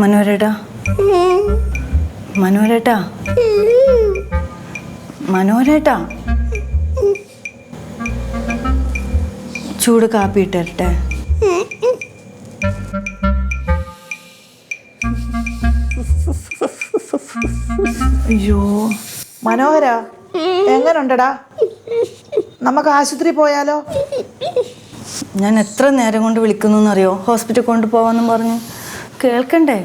മനോരേട്ടാ, മനോരേട്ടാ, മനോരേട്ടാ, ചൂട് കാപ്പി ഇട്ടേ. അയ്യോ മനോഹര, എങ്ങനുണ്ടടാ? നമുക്ക് ആശുപത്രി പോയാലോ? ഞാൻ എത്ര നേരം കൊണ്ട് വിളിക്കുന്നു എന്നറിയോ? ഹോസ്പിറ്റൽ കൊണ്ടുപോവാന്നും പറഞ്ഞു. കേൾക്കണ്ടേ?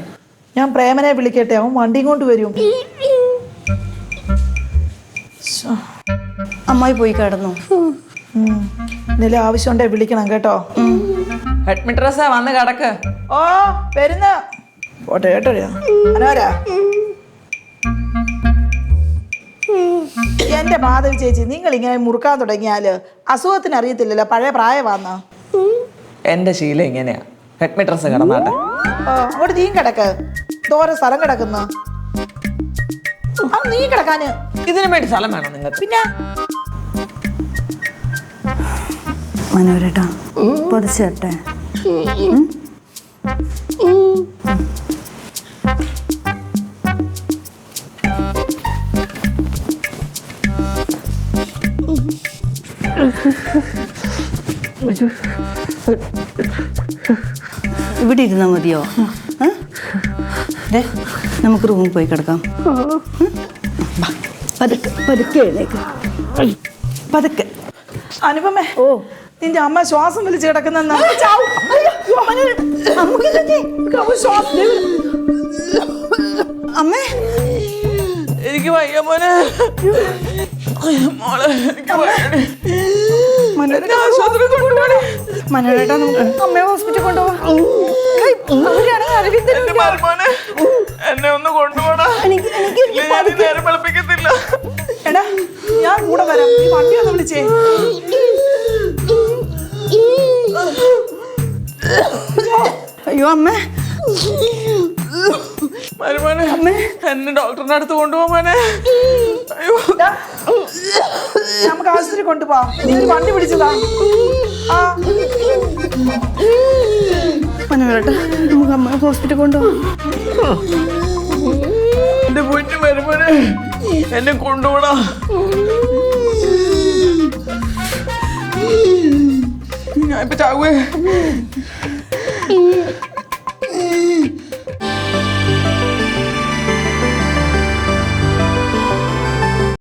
ഞാൻ പ്രേമനെ വിളിക്കട്ടെ, അവൻ വണ്ടിയും കൊണ്ട് വരും. അമ്മായി പോയി കിടന്നു. എന്തെങ്കിലും ആവശ്യമുണ്ടേ വിളിക്കണം കേട്ടോ. ഹെഡ്മിട്രസ് വന്ന് കിടക്ക്. ഓ വരുന്ന പോട്ടെ കേട്ടോ. മനോഹര, എന്റെ മാധവി ചേച്ചി, നിങ്ങൾ ഇങ്ങനെ മുറുക്കാൻ തുടങ്ങിയാല് അസുഖത്തിന് അറിയത്തില്ലല്ലോ, പഴയ പ്രായമാന്ന്. എന്റെ ശീലം ഇങ്ങനെയാ. ഹെഡ്മിട്രസ് കിടന്നാട്ടെ. അങ്ങോട്ട് നീ കിടക്ക്, തോര സ്ഥലം കിടക്കുന്നു. നീ കിടക്കാന് ഇതിനു വേണ്ടി സ്ഥലം വേണം നിങ്ങൾക്ക്? പിന്നെ മനോരേട്ടാ, പൊതിച്ചേട്ടെ. ഇവിടെ ഇരുന്നാൽ മതിയോ? നമുക്ക് റൂമിൽ പോയി കിടക്കാം. പതുക്കെ പതുക്കെ എഴുന്നേക്ക്, പതുക്കെ. അനുപമേ, ഓ നിന്റെ അമ്മ ശ്വാസം വലിച്ച് കിടക്കുന്ന അമ്മേ. എനിക്ക് വയ്യ മോനെ. മോളെ മനോരേട്ടാ, നമുക്ക് അമ്മയെ ഹോസ്പിറ്റലിൽ കൊണ്ടുപോവാം. എന്നെ ഒന്ന് കൊണ്ടുപോടാ. നേരം വെളുപ്പിക്കത്തില്ല. എടാ ഞാൻ കൂടെ വരാം, നീ വണ്ടി ഒന്ന് വിളിച്ചേ. അയ്യോ അമ്മേ, മരുമോനെ, എന്നെ ഡോക്ടറിന്റെ അടുത്ത് കൊണ്ടുപോകാനെ. നമുക്ക് ആശുപത്രി കൊണ്ടുപോവാം. നീ ഒരു വണ്ടി പിടിച്ചതാ. മനോരേട്ടാ, നമുക്ക് അമ്മയെ ഹോസ്പിറ്റലിൽ കൊണ്ടുപോവാം. എന്റെ പൊന്നു മരുമോനെ, എന്നെ കൊണ്ടുപോടാ. ഞാൻ ഇപ്പൊ ചാവേ.